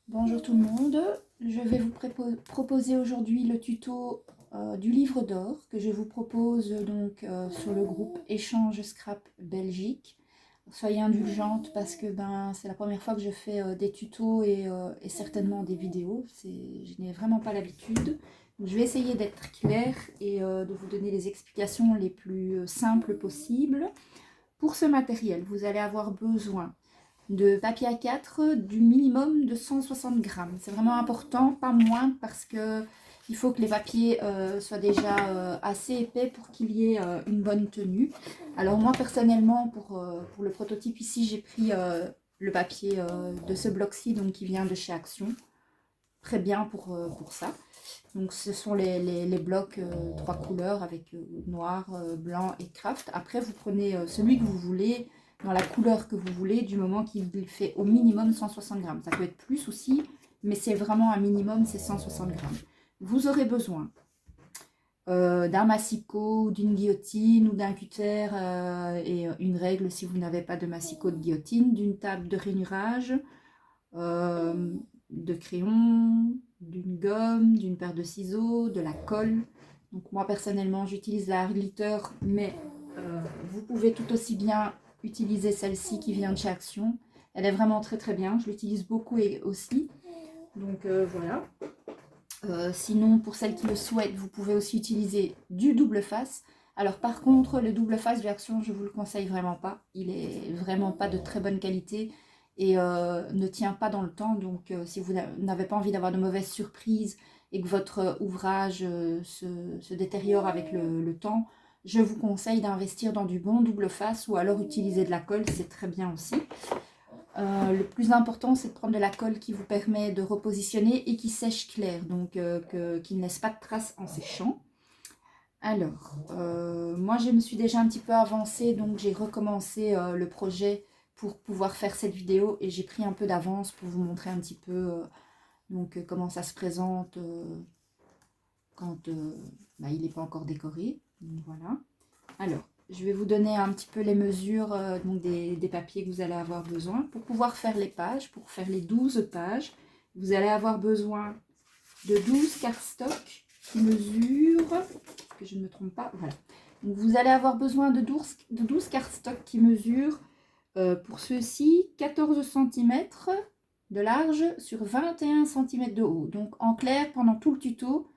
Bonjour tout le monde, je vais vous proposer aujourd'hui le tuto du livre d'or que je vous propose donc sur le groupe Échange Scrap Belgique. Soyez indulgente parce que c'est la première fois que je fais des tutos et certainement des vidéos. Je n'ai vraiment pas l'habitude. Donc, je vais essayer d'être claire et de vous donner les explications les plus simples possibles. Pour ce matériel, vous allez avoir besoin de papier A4 du minimum de 160 grammes. C'est vraiment important, pas moins, parce que il faut que les papiers soient déjà assez épais pour qu'il y ait une bonne tenue. Alors moi personnellement, pour le prototype ici, j'ai pris le papier de ce bloc-ci, donc qui vient de chez Action. Très bien pour ça. Donc ce sont les blocs 3 couleurs avec noir, blanc et craft. Après vous prenez celui que vous voulez, dans la couleur que vous voulez, du moment qu'il fait au minimum 160 grammes. Ça peut être plus aussi, mais c'est vraiment un minimum, c'est 160 grammes. Vous aurez besoin d'un massicot, d'une guillotine ou d'un cutter et une règle si vous n'avez pas de massicot de guillotine, d'une table de rainurage, euh, de crayons, d'une gomme, d'une paire de ciseaux, de la colle. Donc moi personnellement j'utilise la Art Glitter, mais vous pouvez tout aussi bien utiliser celle-ci qui vient de chez Action. Elle est vraiment très très bien, je l'utilise beaucoup aussi. Donc voilà. Sinon, pour celles qui le souhaitent, vous pouvez aussi utiliser du double face. Alors par contre, le double face de Action, je vous le conseille vraiment pas. Il est vraiment pas de très bonne qualité et ne tient pas dans le temps. Donc si vous n'avez pas envie d'avoir de mauvaises surprises et que votre ouvrage se détériore avec le temps, je vous conseille d'investir dans du bon double face ou alors utiliser de la colle, c'est très bien aussi. Le plus important, c'est de prendre de la colle qui vous permet de repositionner et qui sèche clair, donc qui ne laisse pas de traces en séchant. Alors, moi je me suis déjà un petit peu avancée, donc j'ai recommencé le projet pour pouvoir faire cette vidéo et j'ai pris un peu d'avance pour vous montrer un petit peu comment ça se présente quand il n'est pas encore décoré. Donc, voilà. Alors, je vais vous donner un petit peu les mesures des papiers que vous allez avoir besoin. Pour pouvoir faire les pages, pour faire les 12 pages, vous allez avoir besoin de 12 cardstock qui mesurent, que je ne me trompe pas, voilà. Donc vous allez avoir besoin de 12 cardstock qui mesurent, pour ceux-ci, 14 cm de large sur 21 cm de haut. Donc en clair, pendant tout le tuto,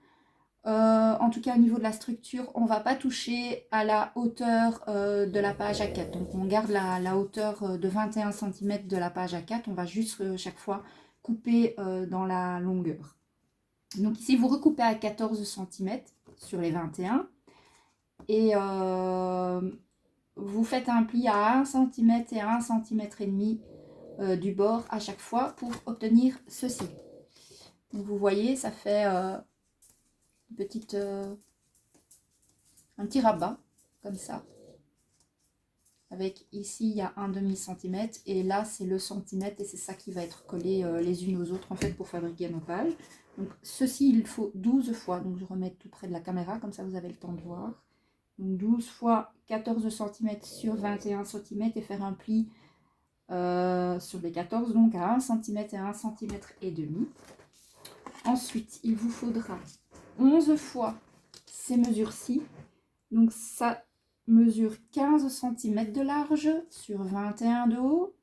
en tout cas au niveau de la structure, on ne va pas toucher à la hauteur de la page A4. Donc on garde la hauteur de 21 cm de la page A4. On va juste chaque fois couper dans la longueur. Donc ici vous recoupez à 14 cm sur les 21 et vous faites un pli à 1 cm et à 1 cm et demi du bord à chaque fois pour obtenir ceci. Donc vous voyez, ça fait une petite... un petit rabat comme ça, avec ici il y a un demi-centimètre et là c'est le centimètre et c'est ça qui va être collé les unes aux autres en fait pour fabriquer nos pages. Donc ceci il faut 12 fois, donc je remets tout près de la caméra comme ça vous avez le temps de voir. Donc 12 fois 14 cm sur 21 cm et faire un pli sur les 14 donc à 1 cm et 1 cm et demi. Ensuite il vous faudra 11 fois ces mesures-ci. Donc ça mesure 15 cm de large sur 21 de haut.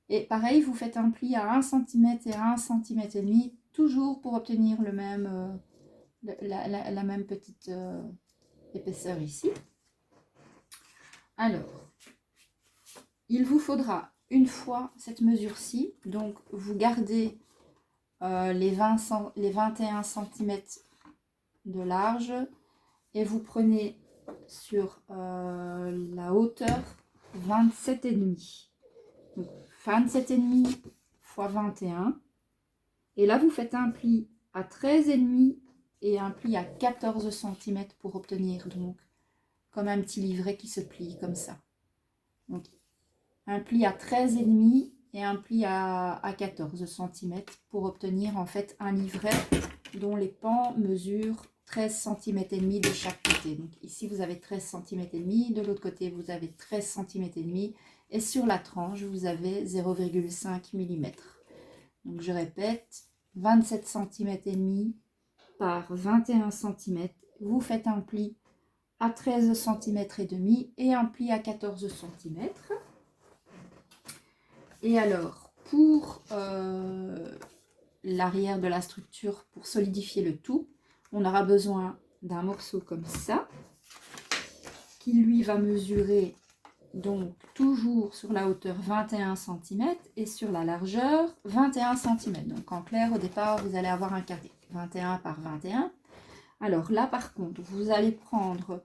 Et pareil, vous faites un pli à 1 cm et à 1 cm et demi, toujours pour obtenir le même, la même petite épaisseur ici. Alors, il vous faudra une fois cette mesure-ci, donc vous gardez les 21 cm de large et vous prenez sur la hauteur 27,5. Donc 27,5 fois 21. Et là, vous faites un pli à 13,5 et un pli à 14 cm pour obtenir donc comme un petit livret qui se plie comme ça. Donc un pli à 13,5 et un pli à 14 cm pour obtenir en fait un livret dont les pans mesurent 13 cm et demi de chaque côté. Donc ici vous avez 13 cm et demi, de l'autre côté vous avez 13 cm et demi et sur la tranche vous avez 0,5 mm. Donc je répète, 27 cm et demi par 21 cm. Vous faites un pli à 13 cm et demi et un pli à 14 cm. Et alors, pour l'arrière de la structure, pour solidifier le tout, on aura besoin d'un morceau comme ça, qui lui va mesurer donc toujours sur la hauteur 21 cm et sur la largeur 21 cm. Donc en clair, au départ, vous allez avoir un carré 21 par 21. Alors là, par contre, vous allez prendre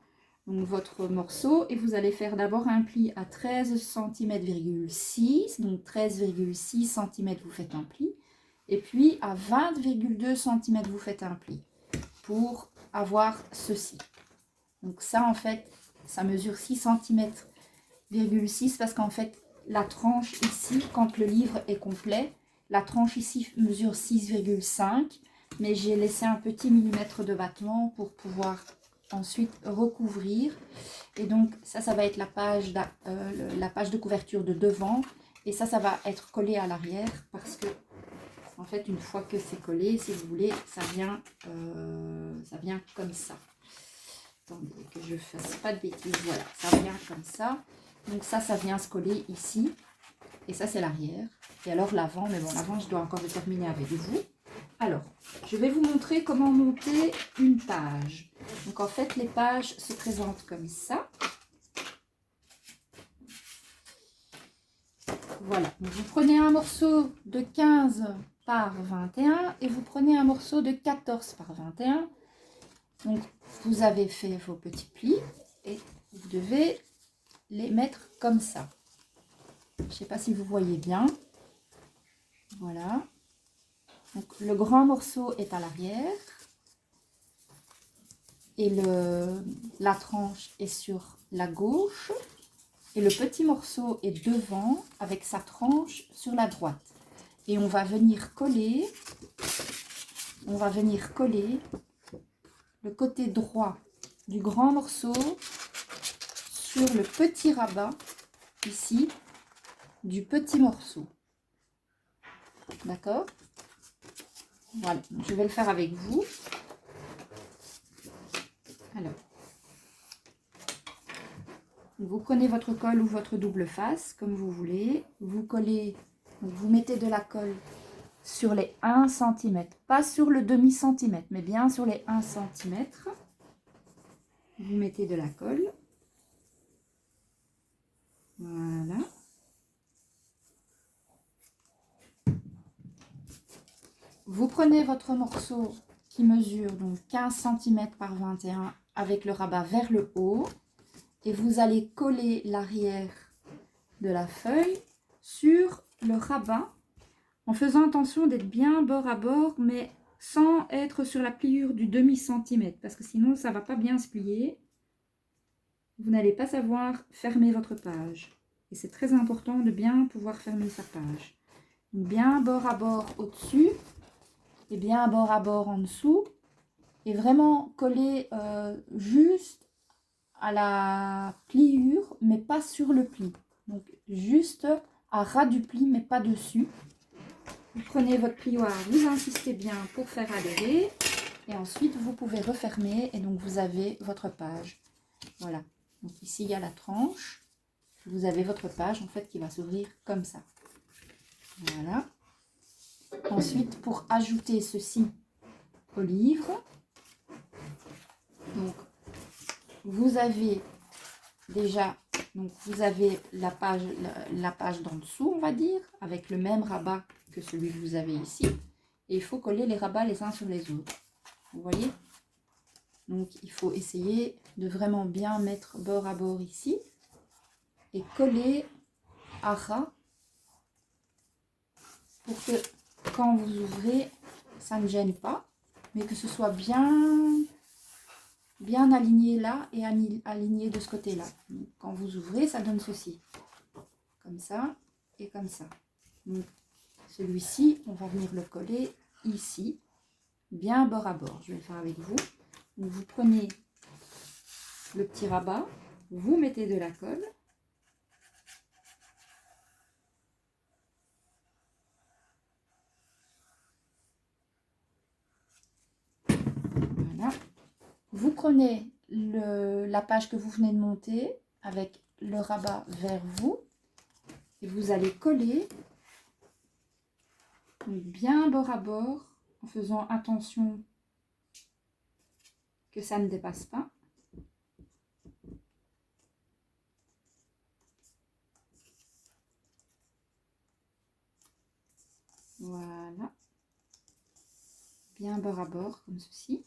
donc votre morceau et vous allez faire d'abord un pli à 13 cm,6, donc 13,6 cm vous faites un pli, et puis à 20,2 cm vous faites un pli pour avoir ceci. Donc ça, en fait, ça mesure 6 cm,6 parce qu'en fait, la tranche ici, quand le livre est complet, la tranche ici mesure 6,5, mais j'ai laissé un petit millimètre de battement pour pouvoir ensuite recouvrir. Et donc ça va être la page de couverture de devant, et ça va être collé à l'arrière parce que en fait une fois que c'est collé, si vous voulez, ça vient comme ça. Attendez que je fasse pas de bêtises, voilà, ça vient comme ça. Donc ça vient se coller ici, et ça c'est l'arrière. Et alors l'avant, mais bon, l'avant je dois encore le terminer avec vous. Alors, je vais vous montrer comment monter une page. Donc en fait, les pages se présentent comme ça. Voilà, donc vous prenez un morceau de 15 par 21 et vous prenez un morceau de 14 par 21. Donc vous avez fait vos petits plis et vous devez les mettre comme ça. Je ne sais pas si vous voyez bien. Voilà. Donc le grand morceau est à l'arrière et la tranche est sur la gauche et le petit morceau est devant avec sa tranche sur la droite. Et on va venir coller le côté droit du grand morceau sur le petit rabat ici du petit morceau. D'accord? Voilà, je vais le faire avec vous. Alors, vous prenez votre colle ou votre double face, comme vous voulez. Vous collez, donc vous mettez de la colle sur les 1 cm, pas sur le demi-centimètre, mais bien sur les 1 cm. Vous mettez de la colle. Voilà. Vous prenez votre morceau qui mesure donc 15 cm par 21 avec le rabat vers le haut et vous allez coller l'arrière de la feuille sur le rabat en faisant attention d'être bien bord à bord mais sans être sur la pliure du demi-centimètre parce que sinon ça ne va pas bien se plier. Vous n'allez pas savoir fermer votre page et c'est très important de bien pouvoir fermer sa page. Donc bien bord à bord au-dessus et bien bord à bord en dessous et vraiment coller juste à la pliure mais pas sur le pli, donc juste à ras du pli mais pas dessus. Vous prenez votre plioir, vous insistez bien pour faire adhérer et ensuite vous pouvez refermer et donc vous avez votre page. Voilà, donc ici il y a la tranche, vous avez votre page en fait qui va s'ouvrir comme ça. Voilà. Ensuite, pour ajouter ceci au livre, donc vous avez déjà, donc vous avez la page d'en dessous, on va dire, avec le même rabat que celui que vous avez ici. Et il faut coller les rabats les uns sur les autres. Vous voyez? Donc il faut essayer de vraiment bien mettre bord à bord ici et coller à ras pour que quand vous ouvrez, ça ne gêne pas, mais que ce soit bien aligné là et aligné de ce côté-là. Quand vous ouvrez, ça donne ceci. Comme ça et comme ça. Celui-ci, on va venir le coller ici, bien bord à bord. Je vais le faire avec vous. Donc, vous prenez le petit rabat, vous mettez de la colle. Vous prenez la page que vous venez de monter avec le rabat vers vous et vous allez coller donc bien bord à bord en faisant attention que ça ne dépasse pas. Voilà. Bien bord à bord comme ceci.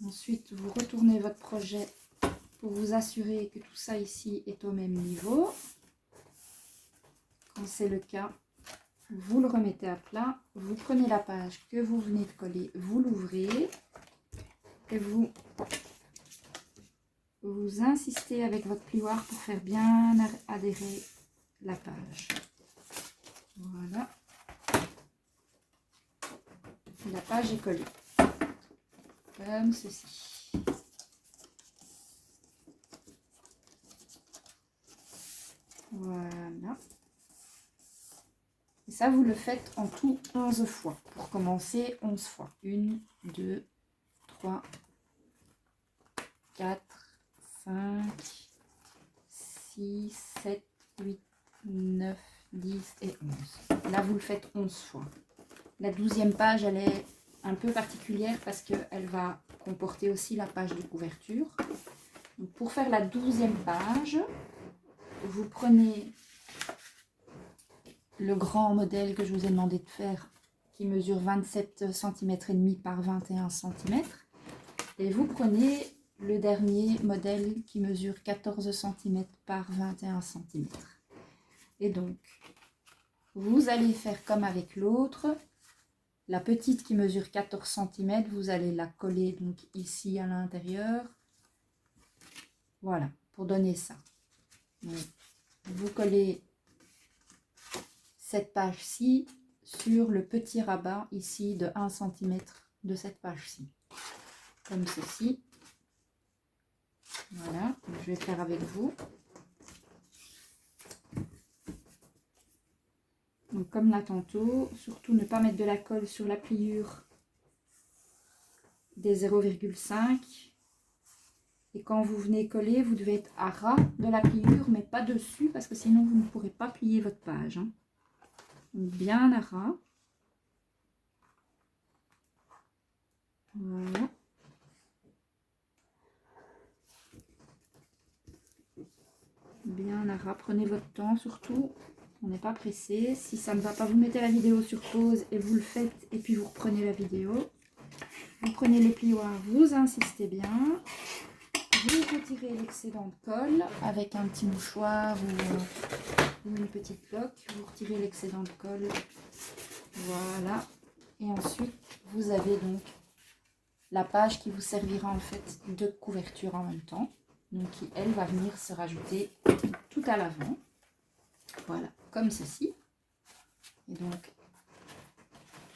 Ensuite, vous retournez votre projet pour vous assurer que tout ça ici est au même niveau. Quand c'est le cas, vous le remettez à plat. Vous prenez la page que vous venez de coller, vous l'ouvrez et vous insistez avec votre plioir pour faire bien adhérer la page. Voilà. Et la page est collée. Comme ceci. Voilà. Et ça, vous le faites en tout 11 fois. Pour commencer, 11 fois. 1, 2, 3, 4, 5, 6, 7, 8, 9, 10 et 11. Là, vous le faites 11 fois. La 12e page, elle est un peu particulière parce qu'elle va comporter aussi la page de couverture. Donc, pour faire la 12e page, vous prenez le grand modèle que je vous ai demandé de faire qui mesure 27 cm et demi par 21 cm et vous prenez le dernier modèle qui mesure 14 cm par 21 cm. Et donc, vous allez faire comme avec l'autre. La petite qui mesure 14 cm, vous allez la coller donc ici à l'intérieur. Voilà, pour donner ça. Donc, vous collez cette page-ci sur le petit rabat ici de 1 cm de cette page-ci. Comme ceci. Voilà, je vais faire avec vous. Donc comme là tantôt, surtout ne pas mettre de la colle sur la pliure des 0,5. Et quand vous venez coller, vous devez être à ras de la pliure, mais pas dessus, parce que sinon vous ne pourrez pas plier votre page. Hein. Donc bien à ras. Voilà. Bien à ras, prenez votre temps surtout. On n'est pas pressé. Si ça ne va pas, vous mettez la vidéo sur pause et vous le faites et puis vous reprenez la vidéo. Vous prenez les plioirs, vous insistez bien. Vous retirez l'excédent de colle avec un petit mouchoir ou une petite bloc. Vous retirez l'excédent de colle. Voilà. Et ensuite, vous avez donc la page qui vous servira en fait de couverture en même temps. Donc qui, elle, va venir se rajouter tout à l'avant. Voilà, comme ceci. Et donc,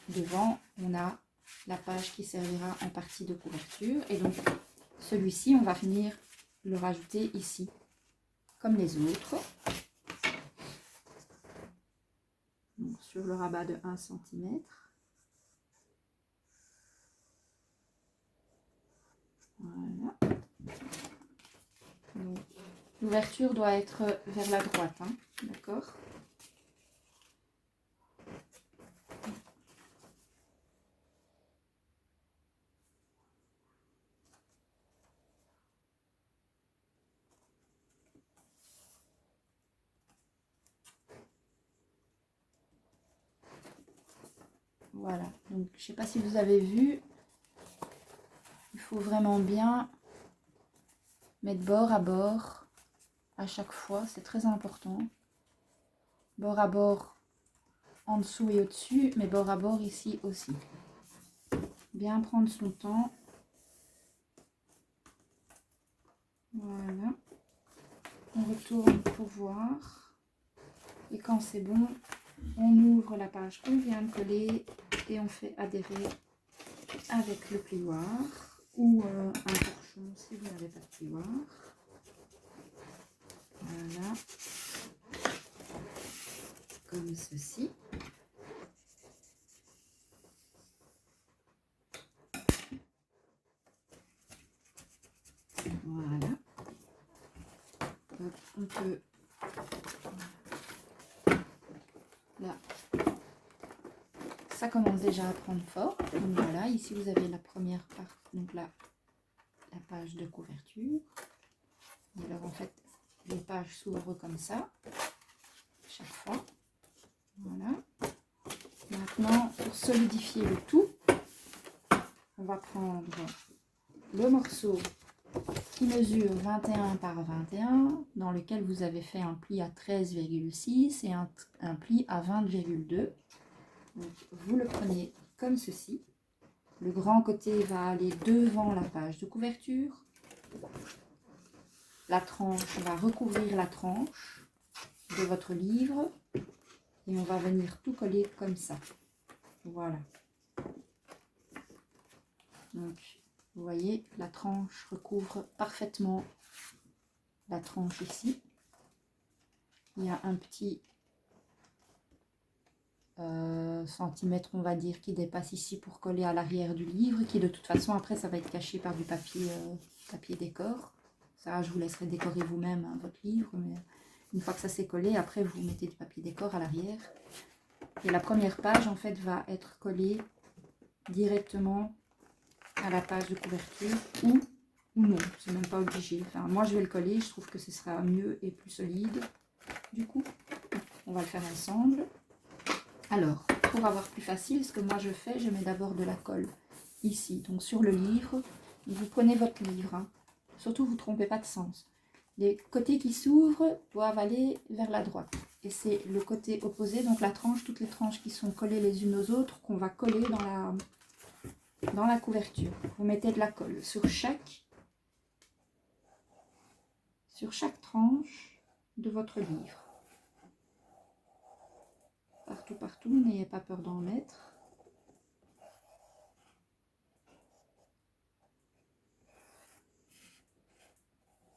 devant, on a la page qui servira en partie de couverture. Et donc, celui-ci, on va venir le rajouter ici, comme les autres. Donc, sur le rabat de 1 cm. Voilà. L'ouverture doit être vers la droite, hein, d'accord ? Voilà, donc je ne sais pas si vous avez vu, il faut vraiment bien mettre bord à chaque fois, c'est très important. Bord à bord en dessous et au-dessus, mais bord à bord ici aussi. Bien prendre son temps. Voilà. On retourne pour voir. Et quand c'est bon, on ouvre la page qu'on vient de coller et on fait adhérer avec le plioir ou un torchon si vous n'avez pas de plioir. Voilà. Comme ceci. Donc, on peut... Là, ça commence déjà à prendre forme. Donc voilà, ici vous avez la première partie, donc là, la page de couverture. Et alors en fait, les pages s'ouvrent comme ça, chaque fois. Voilà. Maintenant, pour solidifier le tout, on va prendre le morceau qui mesure 21 par 21, dans lequel vous avez fait un pli à 13,6 et un pli à 20,2. Donc, vous le prenez comme ceci. Le grand côté va aller devant la page de couverture. La tranche va recouvrir la tranche de votre livre. Et on va venir tout coller comme ça. Voilà. Donc, vous voyez, la tranche recouvre parfaitement la tranche ici. Il y a un petit centimètre, on va dire, qui dépasse ici pour coller à l'arrière du livre, qui de toute façon, après, ça va être caché par du papier, papier décor. Ça, je vous laisserai décorer vous-même hein, votre livre, mais une fois que ça s'est collé, après, vous mettez du papier décor à l'arrière. Et la première page, en fait, va être collée directement à la page de couverture ou non, c'est même pas obligé. Enfin, moi, je vais le coller, je trouve que ce sera mieux et plus solide. Du coup, on va le faire ensemble. Alors, pour avoir plus facile, ce que moi je fais, je mets d'abord de la colle ici, donc sur le livre. Vous prenez votre livre, hein. Surtout, vous ne trompez pas de sens. Les côtés qui s'ouvrent doivent aller vers la droite. Et c'est le côté opposé, donc la tranche, toutes les tranches qui sont collées les unes aux autres, qu'on va coller dans la couverture. Vous mettez de la colle sur chaque tranche de votre livre. Partout, partout, n'ayez pas peur d'en mettre.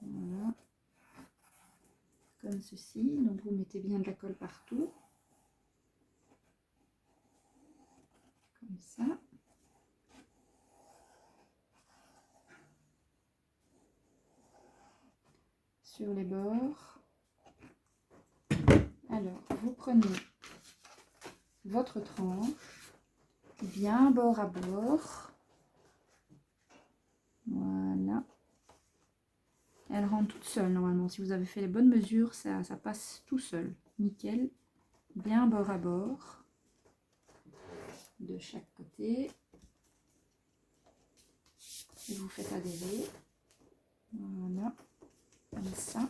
Voilà. Comme ceci. Donc vous mettez bien de la colle partout. Comme ça. Sur les bords. Alors, vous prenez votre tranche, bien bord à bord. Voilà. Elle rentre toute seule normalement. Si vous avez fait les bonnes mesures, ça passe tout seul. Nickel. Bien bord à bord. De chaque côté. Et vous faites adhérer. Voilà. Comme ça.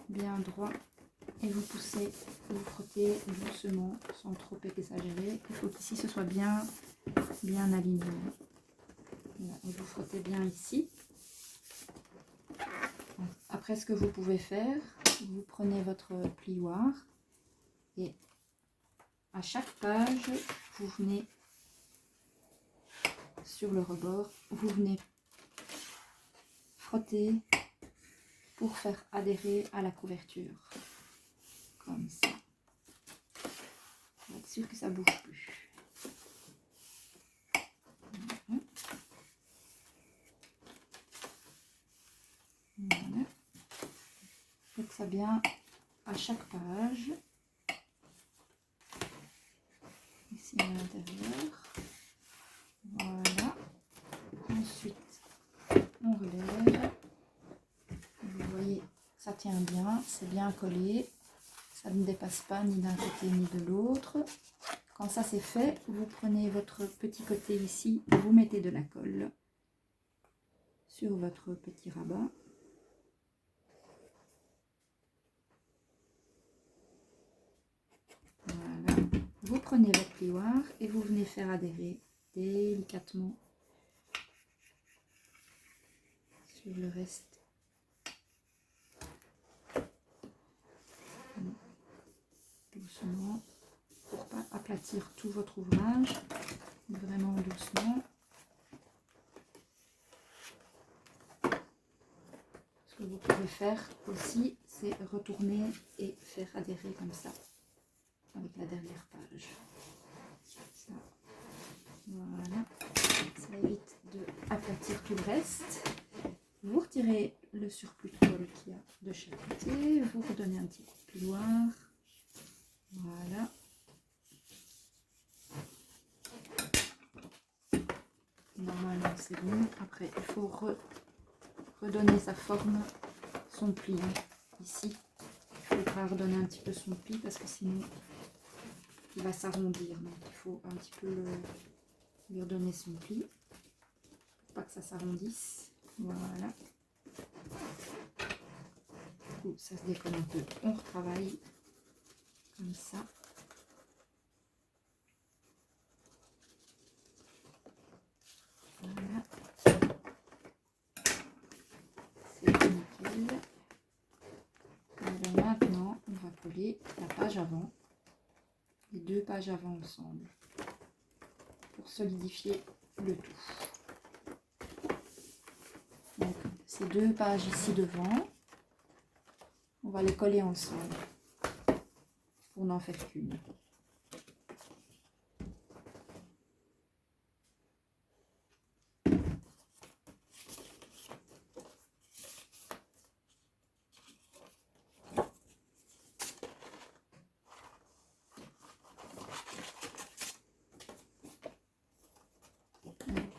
Bien droit. Et vous poussez, vous frottez doucement, sans trop exagérer. Il faut qu'ici ce soit bien aligné. Voilà. Et vous frottez bien ici. Après, ce que vous pouvez faire, vous prenez votre plioir et à chaque page, vous venez sur le rebord, vous venez frotter pour faire adhérer à la couverture. Comme ça. Pour être sûr que ça ne bouge plus. Voilà. Faites ça bien à chaque page. Ici à l'intérieur. Voilà. Ensuite, on relève. Vous voyez, ça tient bien, c'est bien collé. Ça ne dépasse pas ni d'un côté ni de l'autre. Quand ça c'est fait, vous prenez votre petit côté ici, vous mettez de la colle sur votre petit rabat. Voilà. Vous prenez votre plioir et vous venez faire adhérer délicatement sur le reste. Doucement, pour pas aplatir tout votre ouvrage, vraiment doucement. Ce que vous pouvez faire aussi, c'est retourner et faire adhérer comme ça, avec la dernière page. Ça. Voilà, ça évite de aplatir tout le reste. Vous retirez le surplus de colle qu'il y a de chaque côté, vous redonnez un petit coup de plioir. Voilà. Normalement c'est bon. Après il faut redonner sa forme, son pli. Ici, il faudra redonner un petit peu son pli parce que sinon il va s'arrondir. Donc il faut un petit peu lui redonner son pli pour pas que ça s'arrondisse. Voilà. Du coup, ça se décolle un peu. On retravaille comme ça. Voilà. C'est nickel. Alors maintenant, on va coller la page avant, les deux pages avant ensemble, pour solidifier le tout. Donc, ces deux pages ici devant, on va les coller ensemble pour n'en faire qu'une.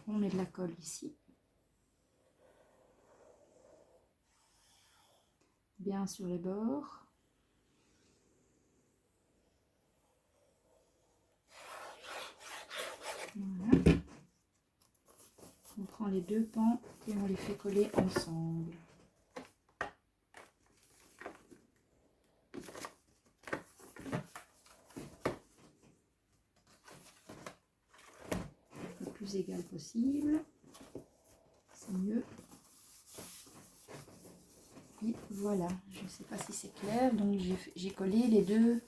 On met de la colle ici. Bien sur les bords. Voilà. On prend les deux pans et on les fait coller ensemble. Le plus égal possible. C'est mieux. Et voilà, je ne sais pas si c'est clair, donc j'ai collé les deux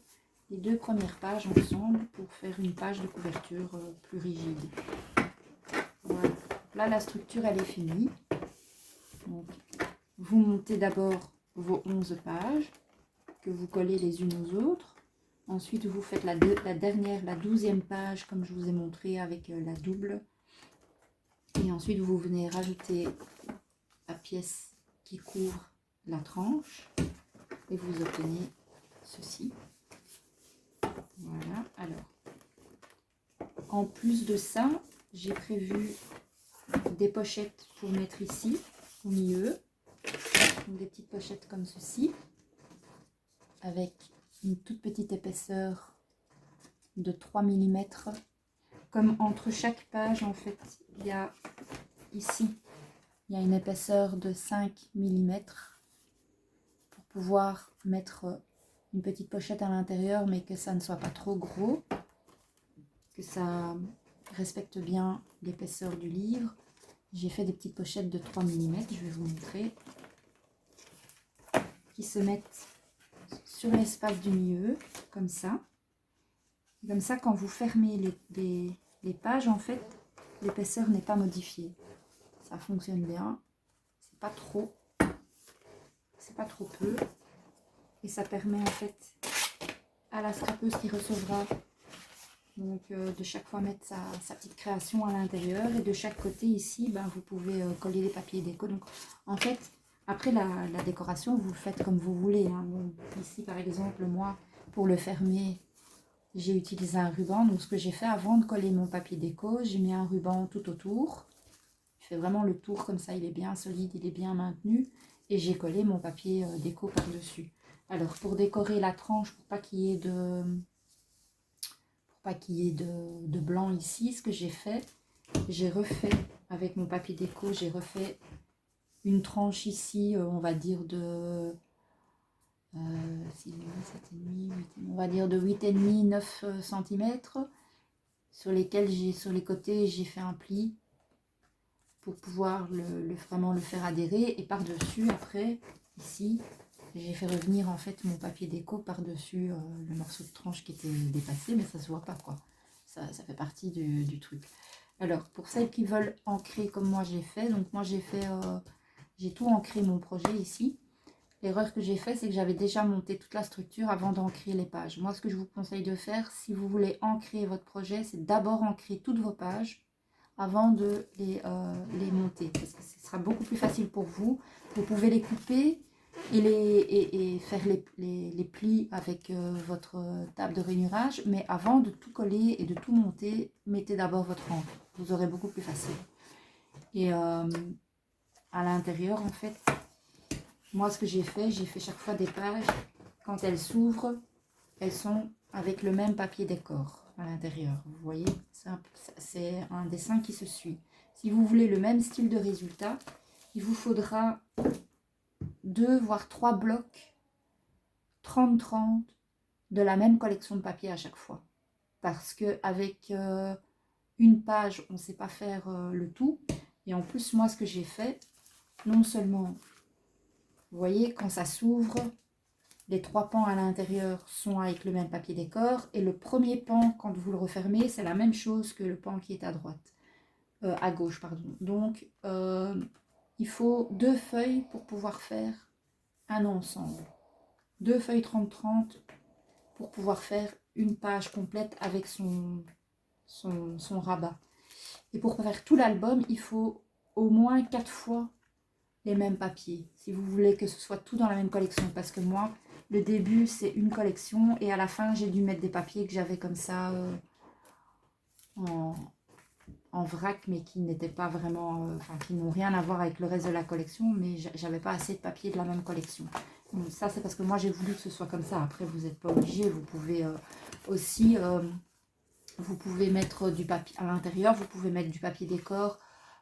premières pages ensemble pour faire une page de couverture plus rigide. Voilà, là la structure elle est finie. Donc, vous montez d'abord vos 11 pages que vous collez les unes aux autres. Ensuite vous faites la 12e page comme je vous ai montré avec la double. Et ensuite vous venez rajouter la pièce qui couvre la tranche et vous obtenez ceci. Voilà. Alors en plus de ça, j'ai prévu des pochettes pour mettre ici au milieu. Donc, des petites pochettes comme ceci avec une toute petite épaisseur de 3 mm. Comme entre chaque page en fait il y a ici il y a une épaisseur de 5 mm pour pouvoir mettre une petite pochette à l'intérieur, mais que ça ne soit pas trop gros, que ça respecte bien l'épaisseur du livre. J'ai fait des petites pochettes de 3 mm, je vais vous montrer, qui se mettent sur l'espace du milieu, comme ça. Comme ça, quand vous fermez les pages, en fait, l'épaisseur n'est pas modifiée. Ça fonctionne bien, c'est pas trop peu. Et ça permet en fait à la scrapeuse qui recevra donc de chaque fois mettre sa petite création à l'intérieur. Et de chaque côté ici, ben, vous pouvez coller les papiers déco. Donc en fait, après la décoration, vous le faites comme vous voulez, hein. Bon, ici par exemple, moi, pour le fermer, j'ai utilisé un ruban. Donc ce que j'ai fait avant de coller mon papier déco, j'ai mis un ruban tout autour. Je fais vraiment le tour comme ça, il est bien solide, il est bien maintenu. Et j'ai collé mon papier déco par-dessus. Alors pour décorer la tranche, pour pas qu'il y ait de blanc ici, ce que j'ai fait, j'ai refait avec mon papier déco, j'ai refait une tranche ici, on va dire de 8,5, 9 cm, sur lesquels sur les côtés j'ai fait un pli pour pouvoir vraiment le faire adhérer. Et par-dessus, après, ici, j'ai fait revenir en fait mon papier déco par-dessus le morceau de tranche qui était dépassé, mais ça se voit pas quoi. Ça fait partie du truc. Alors, pour celles qui veulent ancrer comme moi j'ai fait, donc moi j'ai tout ancré mon projet ici. L'erreur que j'ai fait, c'est que j'avais déjà monté toute la structure avant d'ancrer les pages. Moi, ce que je vous conseille de faire, si vous voulez ancrer votre projet, c'est d'abord ancrer toutes vos pages. avant de les monter, parce que ce sera beaucoup plus facile pour vous. Vous pouvez les couper et faire les plis avec votre table de rainurage, mais avant de tout coller et de tout monter, mettez d'abord votre encre. Vous aurez beaucoup plus facile. Et à l'intérieur, en fait, moi ce que j'ai fait chaque fois des pages, quand elles s'ouvrent, elles sont avec le même papier décor à l'intérieur. Vous voyez, c'est un dessin qui se suit. Si vous voulez le même style de résultat, il vous faudra 2 voire 3 blocs 30-30 de la même collection de papier à chaque fois. Parce qu'avec une page, on ne sait pas faire le tout. Et en plus, moi, ce que j'ai fait, non seulement, vous voyez, quand ça s'ouvre, les 3 pans à l'intérieur sont avec le même papier décor. Et le premier pan, quand vous le refermez, c'est la même chose que le pan qui est à droite. À gauche, pardon. Donc, il faut 2 feuilles pour pouvoir faire un ensemble. 2 feuilles 30-30 pour pouvoir faire une page complète avec son rabat. Et pour faire tout l'album, il faut au moins 4 fois les mêmes papiers, si vous voulez que ce soit tout dans la même collection. Parce que moi, le début, c'est une collection, et à la fin, j'ai dû mettre des papiers que j'avais comme ça en vrac, mais qui n'étaient pas vraiment, enfin, qui n'ont rien à voir avec le reste de la collection, mais j'avais pas assez de papier de la même collection. Donc ça, c'est parce que moi, j'ai voulu que ce soit comme ça. Après, vous n'êtes pas obligé, vous pouvez aussi... vous pouvez mettre du papier à l'intérieur, vous pouvez mettre du papier décor,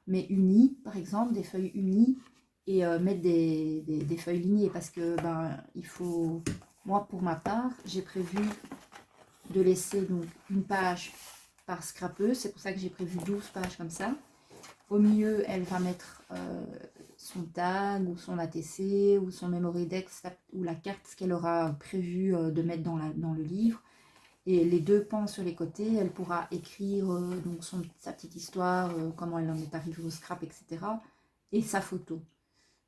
mais uni, par exemple, des feuilles unies, et mettre des feuilles lignées, parce que il faut, moi pour ma part, j'ai prévu de laisser donc une page par scrapeuse, c'est pour ça que j'ai prévu 12 pages comme ça. Au milieu, elle va mettre son tag ou son ATC ou son memory dex ou la carte, ce qu'elle aura prévu de mettre dans le livre. Et les 2 pans sur les côtés, elle pourra écrire donc sa petite histoire, comment elle en est arrivée au scrap, etc. Et sa photo.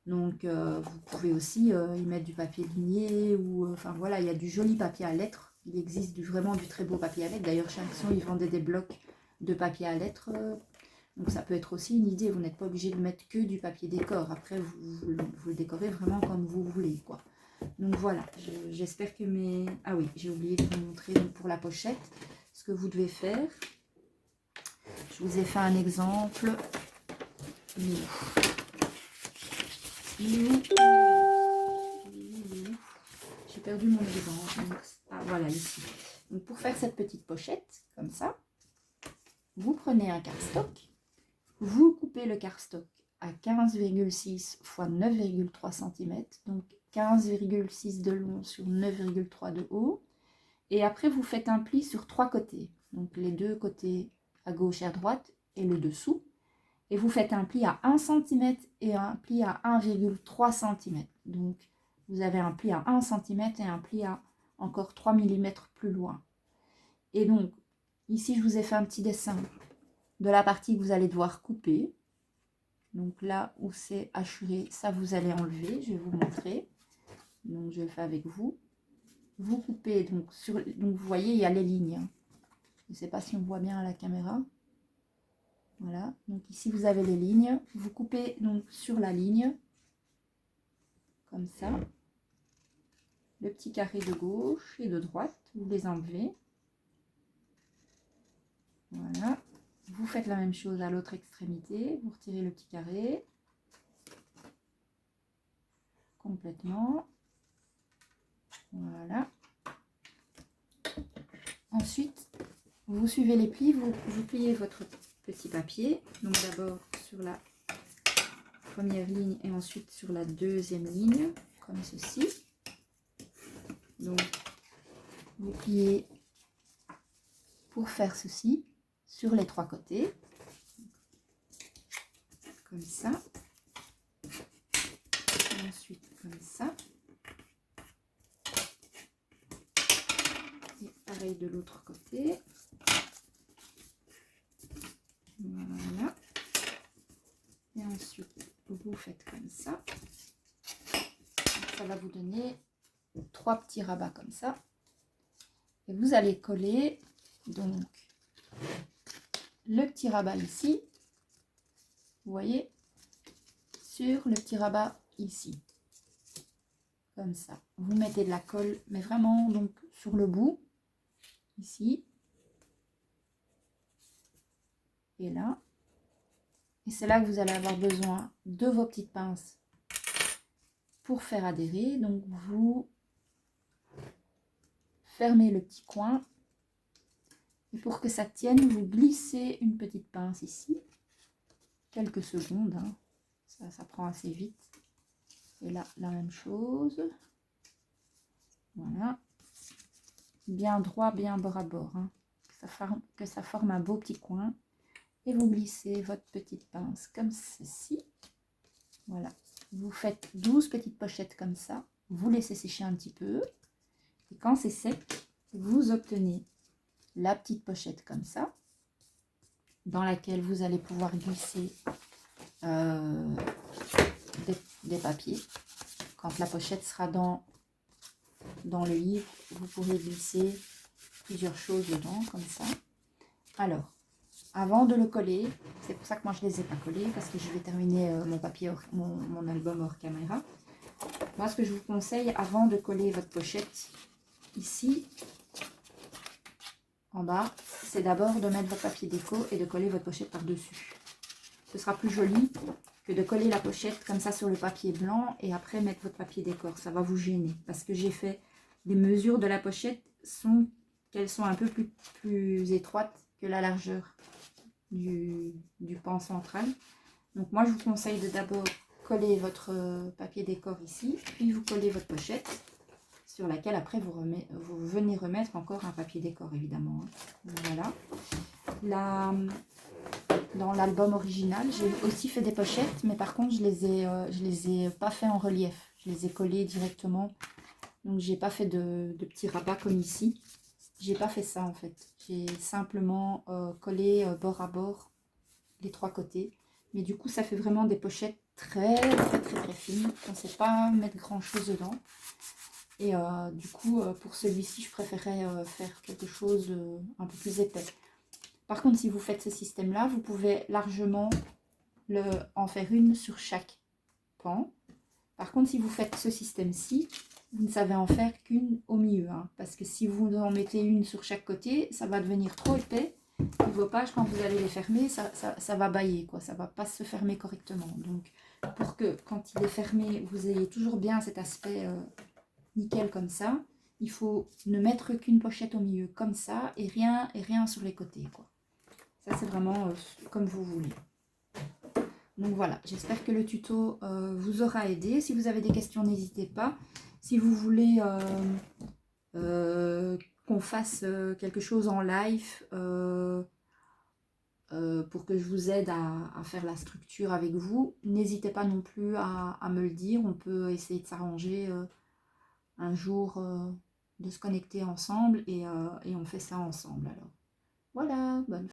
Donc vous pouvez aussi y mettre du papier ligné, ou enfin voilà, il y a du joli papier à lettres. Il existe vraiment du très beau papier à lettres. D'ailleurs, chez Action, ils vendaient des blocs de papier à lettres. Donc ça peut être aussi une idée. Vous n'êtes pas obligé de mettre que du papier décor. Après, vous le décorez vraiment comme vous voulez, quoi. Donc voilà, j'espère que mes... Ah oui, j'ai oublié de vous montrer pour la pochette ce que vous devez faire. Je vous ai fait un exemple. J'ai perdu mon exemple. Donc, ah voilà, ici. Donc pour faire cette petite pochette, comme ça, vous prenez un cardstock, vous coupez le cardstock à 15,6 x 9,3 cm, donc 15,6 de long sur 9,3 de haut. Et après, vous faites un pli sur 3 côtés. Donc les 2 côtés à gauche et à droite et le dessous. Et vous faites un pli à 1 cm et un pli à 1,3 cm. Donc vous avez un pli à 1 cm et un pli à encore 3 mm plus loin. Et donc, ici, je vous ai fait un petit dessin de la partie que vous allez devoir couper. Donc là où c'est hachuré, ça vous allez enlever. Je vais vous montrer. Donc je le fais avec vous. Vous coupez, donc vous voyez, il y a les lignes. Je ne sais pas si on voit bien à la caméra. Voilà, donc ici vous avez les lignes. Vous coupez donc sur la ligne, comme ça. Le petit carré de gauche et de droite, vous les enlevez. Voilà. Vous faites la même chose à l'autre extrémité. Vous retirez le petit carré. Complètement. Voilà. Ensuite, vous suivez les plis, vous pliez votre petit papier. Donc d'abord sur la première ligne et ensuite sur la deuxième ligne, comme ceci. Donc vous pliez pour faire ceci sur les 3 côtés, comme ça. Et ensuite comme ça. Et pareil de l'autre côté. Voilà. Et ensuite, vous faites comme ça. Ça va vous donner 3 petits rabats comme ça. Et vous allez coller donc le petit rabat ici vous voyez, sur le petit rabat ici. Comme ça. Vous mettez de la colle, mais vraiment donc sur le bout, ici. Et là. Et c'est là que vous allez avoir besoin de vos petites pinces pour faire adhérer. Donc vous fermez le petit coin. Et pour que ça tienne, vous glissez une petite pince ici. Quelques secondes. Hein. Ça prend assez vite. Et là, la même chose. Voilà. Bien droit, bien bord à bord. Hein. Que ça forme un beau petit coin. Et vous glissez votre petite pince comme ceci. Voilà. Vous faites 12 petites pochettes comme ça. Vous laissez sécher un petit peu. Et quand c'est sec, vous obtenez la petite pochette comme ça. Dans laquelle vous allez pouvoir glisser des papiers. Quand la pochette sera dans le livre, vous pourrez glisser plusieurs choses dedans, comme ça. Alors, avant de le coller, c'est pour ça que moi je ne les ai pas collés, parce que je vais terminer mon papier, mon album hors caméra. Moi, ce que je vous conseille, avant de coller votre pochette, ici, en bas, c'est d'abord de mettre votre papier déco et de coller votre pochette par-dessus. Ce sera plus joli que de coller la pochette comme ça sur le papier blanc et après mettre votre papier décor. Ça va vous gêner parce que j'ai fait les mesures de la pochette qu'elles sont un peu plus étroites que la largeur du pan central. Donc moi je vous conseille de d'abord coller votre papier décor ici, puis vous collez votre pochette sur laquelle après vous venez remettre encore un papier décor évidemment. Voilà. Dans l'album original, j'ai aussi fait des pochettes, mais par contre, je les ai pas fait en relief. Je les ai collées directement. Donc, j'ai pas fait de petits rabats comme ici. J'ai pas fait ça en fait. J'ai simplement collé bord à bord les trois côtés. Mais du coup, ça fait vraiment des pochettes très fines. On ne sait pas mettre grand chose dedans. Et du coup, pour celui-ci, je préférais faire quelque chose un peu plus épais. Par contre, si vous faites ce système-là, vous pouvez largement en faire une sur chaque pan. Par contre, si vous faites ce système-ci, vous ne savez en faire qu'une au milieu. Hein, parce que si vous en mettez une sur chaque côté, ça va devenir trop épais. Et vos pages, quand vous allez les fermer, ça va bâiller, quoi. Ça ne va pas se fermer correctement. Donc, pour que quand il est fermé, vous ayez toujours bien cet aspect nickel comme ça, il faut ne mettre qu'une pochette au milieu comme ça et rien sur les côtés, quoi. Ça, c'est vraiment comme vous voulez. Donc voilà, j'espère que le tuto vous aura aidé. Si vous avez des questions, n'hésitez pas. Si vous voulez qu'on fasse quelque chose en live pour que je vous aide à faire la structure avec vous, n'hésitez pas non plus à me le dire. On peut essayer de s'arranger un jour, de se connecter ensemble et on fait ça ensemble. Alors voilà, bonne